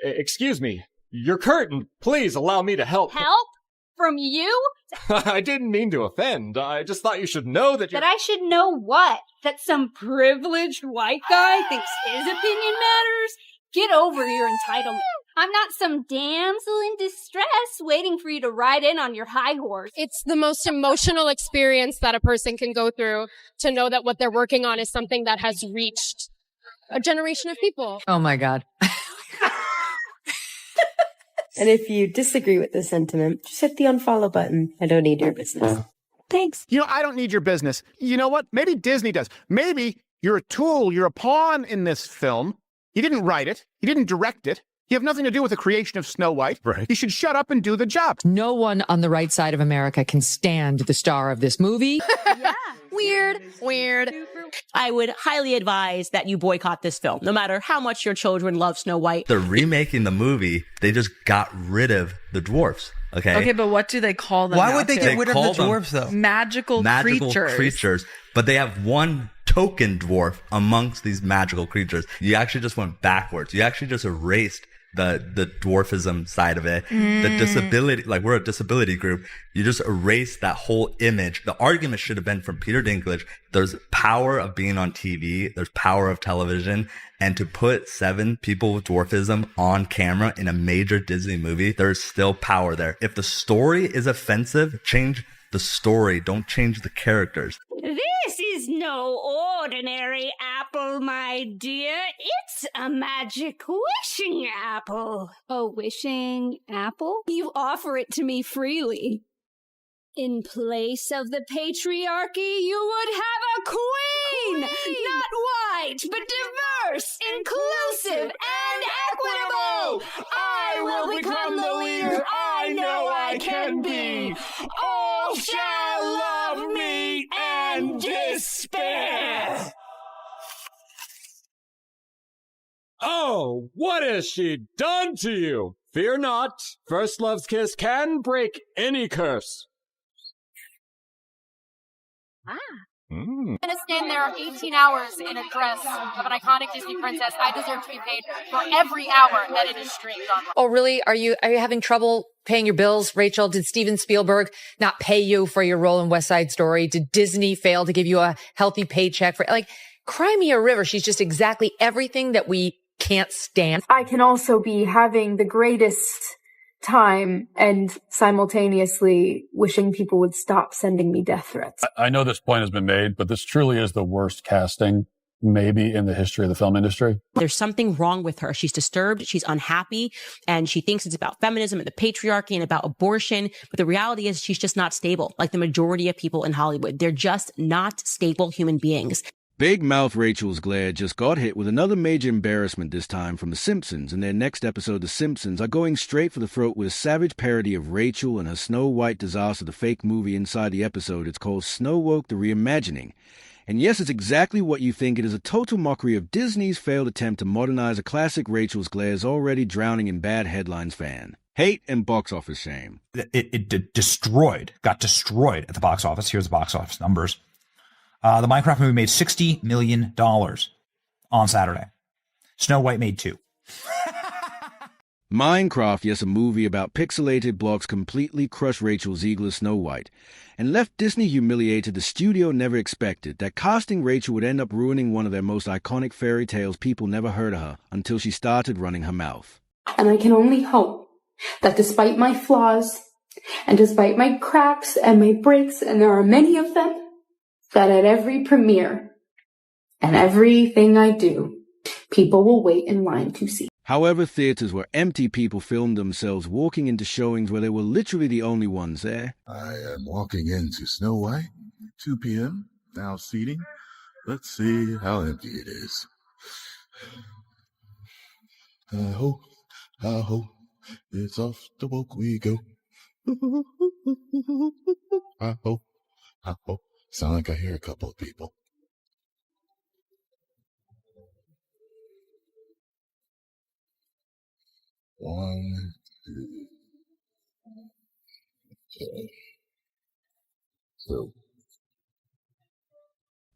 Excuse me. Your curtain. Please allow me to help. Help? From you? I didn't mean to offend. I just thought you should know that That I should know what? That some privileged white guy thinks his opinion matters? Get over your entitlement. I'm not some damsel in distress waiting for you to ride in on your high horse. It's the most emotional experience that a person can go through to know that what they're working on is something that has reached a generation of people. Oh my God. And if you disagree with the sentiment, just hit the unfollow button. I don't need your business. Thanks. You know, I don't need your business. You know what? Maybe Disney does. Maybe you're a tool, you're a pawn in this film. You didn't write it. You didn't direct it. You have nothing to do with the creation of Snow White. Right. You should shut up and do the job. No one on the right side of America can stand the star of this movie. Yeah. Weird. I would highly advise that you boycott this film, no matter how much your children love Snow White. They're remaking the movie. They just got rid of the dwarfs. Okay, but what do they call them? Why would they get rid of the dwarfs, though? Magical creatures. But they have one token dwarf amongst these magical creatures. You actually just went backwards. You actually just erased the dwarfism side of it. The disability, like we're a disability group. You just erased that whole image. The argument should have been from Peter Dinklage. There's power of being on TV. There's power of television. And to put 7 people with dwarfism on camera in a major Disney movie, there's still power there. If the story is offensive, change the story. Don't change the characters. This is no ordinary apple, my dear. It's a magic wishing apple. A wishing apple? You offer it to me freely. In place of the patriarchy, you would have a queen! Not white, but diverse, inclusive, and equitable! I will become the leader I know I can be! All shall love me and despair! Oh, what has she done to you? Fear not. First love's kiss can break any curse. I'm gonna stand there 18 hours in a dress of an iconic Disney princess. I deserve to be paid for every hour that it is streamed on. Oh, really? Are you having trouble paying your bills, Rachel? Did Steven Spielberg not pay you for your role in West Side Story? Did Disney fail to give you a healthy paycheck for, Cry Me a River? She's just exactly everything that we can't stand. I can also be having the greatest time and simultaneously wishing people would stop sending me death threats. I know this point has been made, but this truly is the worst casting maybe in the history of the film industry. There's something wrong with her. She's disturbed, she's unhappy, and she thinks it's about feminism and the patriarchy and about abortion. But the reality is she's just not stable. Like the majority of people in Hollywood, they're just not stable human beings. Big Mouth Rachel Zegler just got hit with another major embarrassment, this time from The Simpsons. In their next episode, The Simpsons are going straight for the throat with a savage parody of Rachel and her Snow White disaster, the fake movie inside the episode. It's called Snow Woke the Reimagining. And yes, it's exactly what you think. It is a total mockery of Disney's failed attempt to modernize a classic Rachel Zegler's already drowning in bad headlines fan. Hate and box office shame. It got destroyed at the box office. Here's the box office numbers. The Minecraft movie made $60 million on Saturday. Snow White made $2 million. Minecraft, yes, a movie about pixelated blocks, completely crushed Rachel Zegler's Snow White and left Disney humiliated. The studio never expected that casting Rachel would end up ruining one of their most iconic fairy tales. People never heard of her until she started running her mouth. And I can only hope that despite my flaws and despite my cracks and my breaks, and there are many of them, that at every premiere and everything I do, people will wait in line to see. However, theaters were empty. People filmed themselves walking into showings where they were literally the only ones there. I am walking into Snow White, 2 p.m., now seating. Let's see how empty it is. I hope it's off the woke we go. I hope. Sound like I hear a couple of people. One, two, three. So.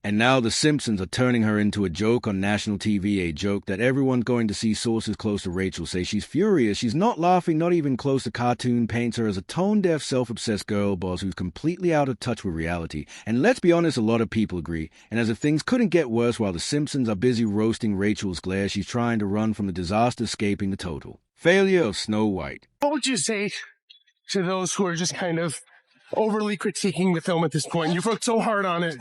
And now the Simpsons are turning her into a joke on national TV, a joke that everyone going to see sources close to Rachel say she's furious. She's not laughing, not even close to cartoon, paints her as a tone-deaf, self-obsessed girl boss who's completely out of touch with reality. And let's be honest, a lot of people agree. And as if things couldn't get worse while the Simpsons are busy roasting Rachel's glare, she's trying to run from the disaster, escaping the total failure of Snow White. What would you say to those who are just kind of overly critiquing the film at this point? You've worked so hard on it.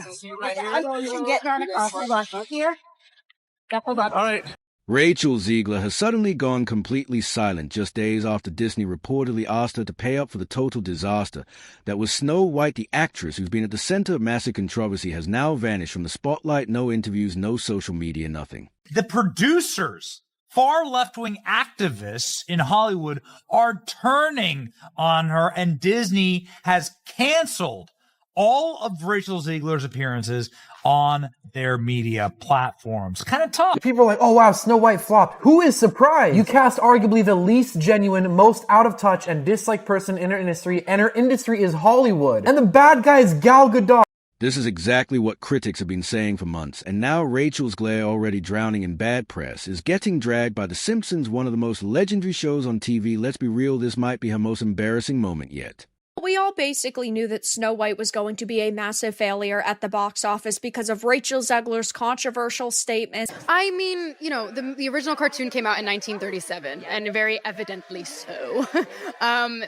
All right. Rachel Zegler has suddenly gone completely silent just days after Disney reportedly asked her to pay up for the total disaster that was Snow White. The actress who's been at the center of massive controversy has now vanished from the spotlight. No interviews, no social media, nothing. The producers, far left-wing activists in Hollywood, are turning on her, and Disney has canceled all of Rachel Zegler's appearances on their media platforms. Kind of tough. People are like, oh wow, Snow White flopped. Who is surprised? You cast arguably the least genuine, most out of touch, and disliked person in her industry, and her industry is Hollywood. And the bad guy is Gal Gadot. This is exactly what critics have been saying for months, and now Rachel's glare, already drowning in bad press, is getting dragged by The Simpsons, one of the most legendary shows on TV. Let's be real, this might be her most embarrassing moment yet. We all basically knew that Snow White was going to be a massive failure at the box office because of Rachel Zegler's controversial statements. I mean, you know, the original cartoon came out in 1937, and very evidently so.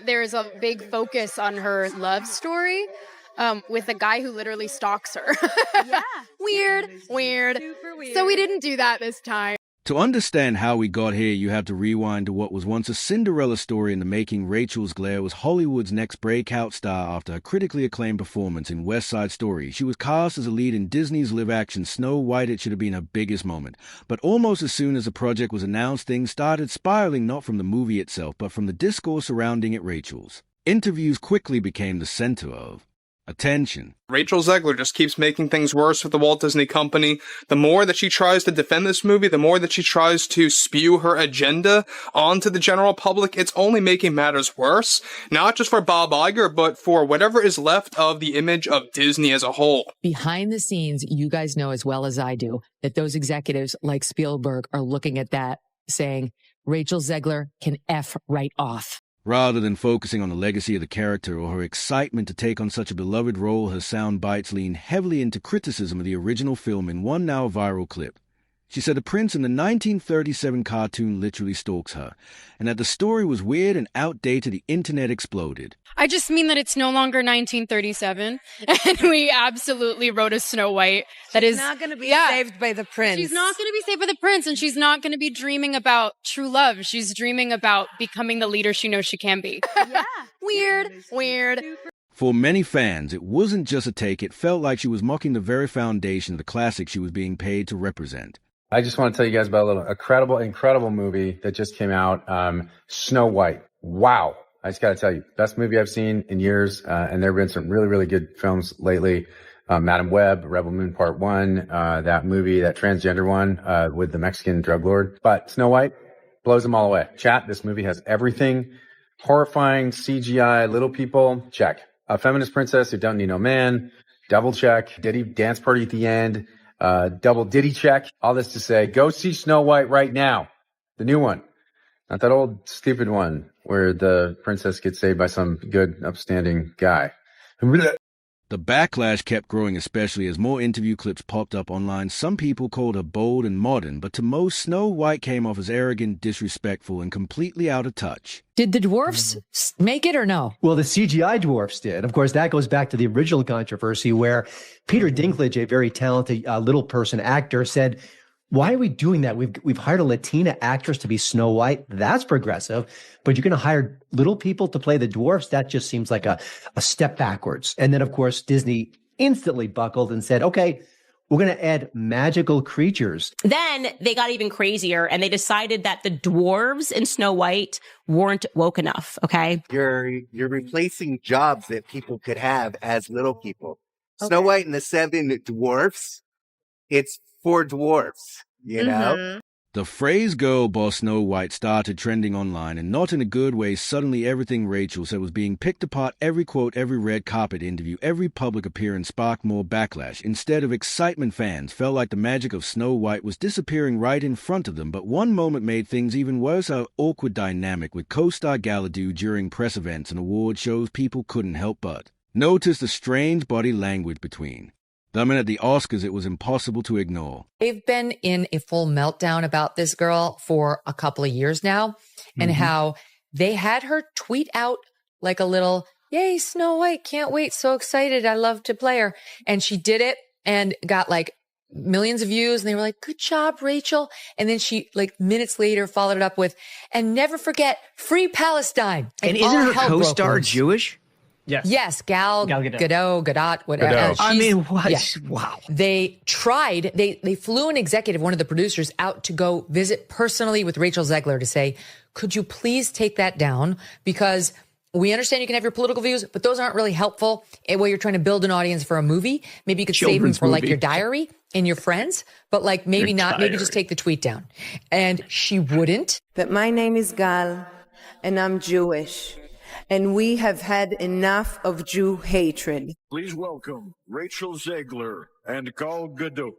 There is a big focus on her love story. With a guy who literally stalks her. Yeah. Weird. Super weird. So we didn't do that this time. To understand how we got here, you have to rewind to what was once a Cinderella story in the making. Rachel's glare was Hollywood's next breakout star after her critically acclaimed performance in West Side Story. She was cast as a lead in Disney's live-action Snow White. It should have been her biggest moment. But almost as soon as the project was announced, things started spiraling, not from the movie itself, but from the discourse surrounding it. Rachel's interviews quickly became the center of attention. Rachel Zegler just keeps making things worse with the Walt Disney Company. The more that she tries to defend this movie, the more that she tries to spew her agenda onto the general public, it's only making matters worse. Not just for Bob Iger, but for whatever is left of the image of Disney as a whole. Behind the scenes, you guys know as well as I do that those executives like Spielberg are looking at that saying, Rachel Zegler can F right off. Rather than focusing on the legacy of the character or her excitement to take on such a beloved role, her sound bites lean heavily into criticism of the original film in one now viral clip. She said the prince in the 1937 cartoon literally stalks her, and that the story was weird and outdated. The internet exploded. I just mean that it's no longer 1937, and we absolutely wrote a Snow White that is not going to be saved by the prince. She's not going to be saved by the prince, and she's not going to be dreaming about true love. She's dreaming about becoming the leader she knows she can be. Yeah. Weird. For many fans, it wasn't just a take. It felt like she was mocking the very foundation of the classic she was being paid to represent. I just want to tell you guys about a incredible movie that just came out, Snow White. Wow. I just got to tell you, best movie I've seen in years, and there have been some really, really good films lately. Madam Web, Rebel Moon Part 1, that movie, that transgender one with the Mexican drug lord. But Snow White blows them all away. Chat, this movie has everything. Horrifying, CGI, little people, check. A feminist princess who don't need no man, double check. Diddy dance party at the end. Double Diddy check. All this to say, go see Snow White right now. The new one. Not that old stupid one where the princess gets saved by some good, upstanding guy. The backlash kept growing, especially as more interview clips popped up online. Some people called her bold and modern, but to most, Snow White came off as arrogant, disrespectful, and completely out of touch. Did the dwarfs make it or no? Well, the CGI dwarfs did. Of course, that goes back to the original controversy where Peter Dinklage, a very talented little person actor, said, why are we doing that? We've hired a Latina actress to be Snow White. That's progressive. But you're going to hire little people to play the dwarfs? That just seems like a step backwards. And then, of course, Disney instantly buckled and said, okay, we're going to add magical creatures. Then they got even crazier and they decided that the dwarves in Snow White weren't woke enough, okay? You're replacing jobs that people could have as little people. Okay. Snow White and the Seven Dwarfs, it's for dwarfs, you know? The phrase girl boss Snow White started trending online, and not in a good way. Suddenly everything Rachel said was being picked apart. Every quote, every red carpet interview, every public appearance sparked more backlash. Instead of excitement, fans felt like the magic of Snow White was disappearing right in front of them. But one moment made things even worse. Our awkward dynamic with co-star Gal Gadot during press events and award shows. People couldn't help but notice the strange body language between them, and at the Oscars it was impossible to ignore. They've been in a full meltdown about this girl for a couple of years now, and how they had her tweet out like a little, yay, Snow White, can't wait, so excited, I love to play her. And she did it and got like millions of views, and they were like, good job, Rachel. And then she, like, minutes later followed it up with, and never forget, free Palestine. And isn't her co-star Jewish? Yes, Gal Gadot, whatever. I mean, what? Yeah. Wow. They tried, they flew an executive, one of the producers, out to go visit personally with Rachel Zegler to say, could you please take that down? Because we understand you can have your political views, but those aren't really helpful while you're trying to build an audience for a movie. Maybe you could save them for like your diary and your friends, but like maybe not, maybe just take the tweet down. And she wouldn't. But my name is Gal, and I'm Jewish. And we have had enough of Jew hatred. Please welcome Rachel Zegler and Gal Gadot.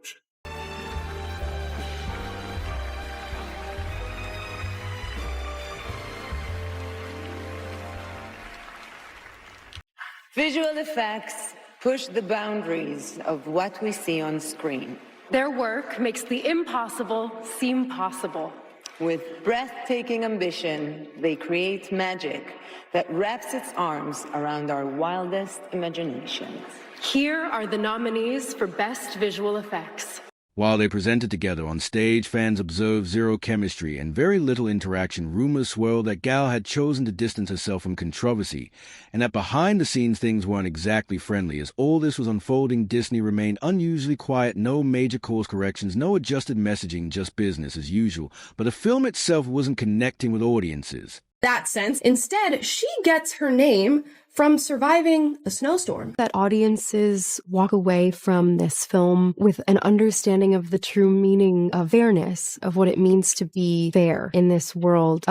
Visual effects push the boundaries of what we see on screen. Their work makes the impossible seem possible. With breathtaking ambition, they create magic that wraps its arms around our wildest imaginations. Here are the nominees for Best Visual Effects. While they presented together on stage, fans observed zero chemistry and very little interaction. Rumors swirled that Gal had chosen to distance herself from controversy, and that behind the scenes things weren't exactly friendly. As all this was unfolding, Disney remained unusually quiet. No major course corrections, no adjusted messaging, just business as usual. But the film itself wasn't connecting with audiences. That sense. Instead, she gets her name from surviving a snowstorm. That audiences walk away from this film with an understanding of the true meaning of fairness, of what it means to be fair in this world.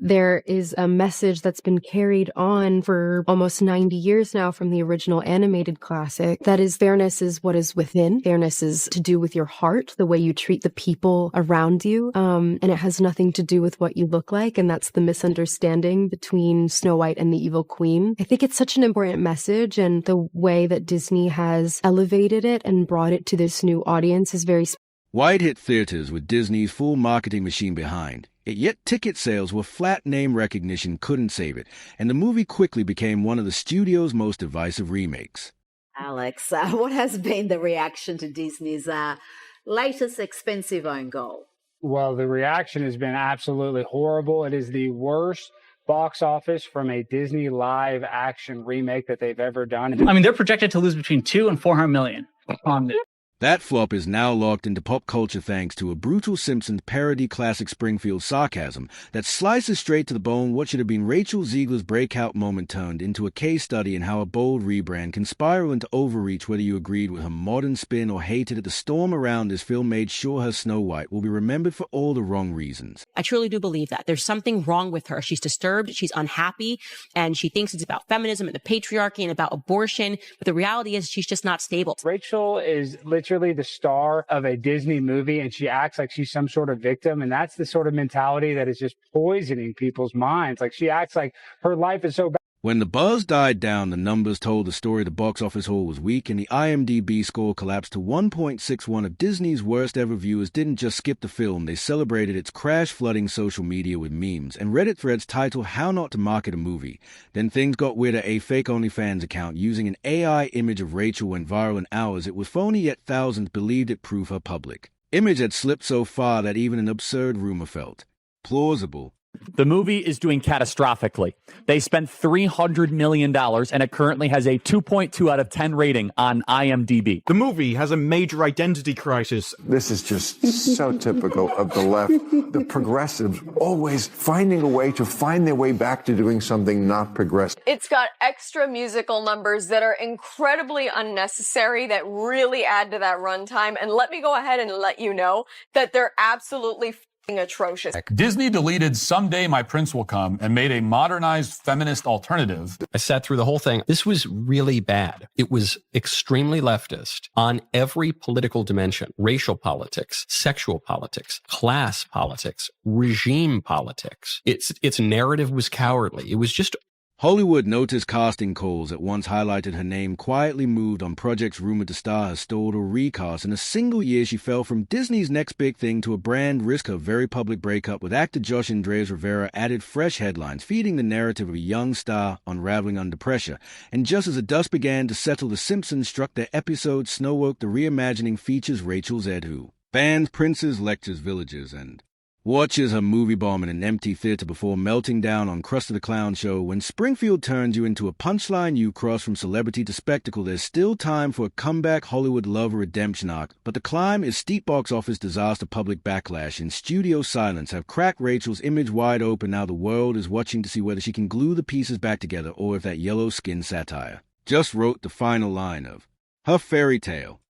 There is a message that's been carried on for almost 90 years now from the original animated classic. That is, fairness is what is within. Fairness is to do with your heart, the way you treat the people around you. And it has nothing to do with what you look like. And that's the misunderstanding between Snow White and the Evil Queen. I think it's such an important message, and the way that Disney has elevated it and brought it to this new audience is very White hit theaters with Disney's full marketing machine behind it, yet ticket sales were flat. Name recognition couldn't save it, and the movie quickly became one of the studio's most divisive remakes. Alex, what has been the reaction to Disney's latest expensive own goal? Well, the reaction has been absolutely horrible. It is the worst box office from a Disney live action remake that they've ever done. I mean, they're projected to lose between 200 and 400 million on this. That flop is now locked into pop culture thanks to a brutal Simpsons parody classic Springfield sarcasm that slices straight to the bone what should have been Rachel Zegler's breakout moment turned into a case study in how a bold rebrand can spiral into overreach. Whether you agreed with her modern spin or hated it, the storm around this film made sure her Snow White will be remembered for all the wrong reasons. I truly do believe that. There's something wrong with her. She's disturbed, she's unhappy, and she thinks it's about feminism and the patriarchy and about abortion. But the reality is she's just not stable. Rachel is literally the star of a Disney movie, and she acts like she's some sort of victim, and that's the sort of mentality that is just poisoning people's minds. Like, she acts like her life is so bad. When the buzz died down, the numbers told the story. The box office haul was weak, and the IMDb score collapsed to 1.61. Of Disney's worst ever viewers didn't just skip the film, they celebrated its crash, flooding social media with memes and Reddit threads titled "How Not to Market a Movie." Then things got weirder. A fake OnlyFans account using an AI image of Rachel went viral in hours. It was phony, yet thousands believed it proved her public image had slipped so far that even an absurd rumor felt plausible. The movie is doing catastrophically. They spent $300 million, and it currently has a 2.2 out of 10 rating on IMDb. The movie has a major identity crisis. This is just so typical of the left. The progressives always finding a way to find their way back to doing something not progressive. It's got extra musical numbers that are incredibly unnecessary that really add to that runtime. And let me go ahead and let you know that they're absolutely atrocious. Disney deleted Someday My Prince Will Come and made a modernized feminist alternative. I sat through the whole thing. This was really bad. It was extremely leftist on every political dimension: racial politics, sexual politics, class politics, regime politics. Its narrative was cowardly. It was just... Hollywood noticed casting calls that once highlighted her name quietly moved on projects rumored to star her stalled or recast. In a single year, she fell from Disney's next big thing to a brand risk her very public breakup with actor Josh Andreas Rivera added fresh headlines, feeding the narrative of a young star unraveling under pressure. And just as the dust began to settle, The Simpsons struck their episode Snow Woke. The reimagining features Rachel Zedhu. Bans princes, lectures, villagers, and watches her movie bomb in an empty theater before melting down on Crust of the Clown show. When Springfield turns you into a punchline you cross from celebrity to spectacle, there's still time for a comeback Hollywood love redemption arc. But the climb is steep. Box office disaster, public backlash, and studio silence have cracked Rachel's image wide open. Now the world is watching to see whether she can glue the pieces back together or if that yellow skin satire just wrote the final line of her fairy tale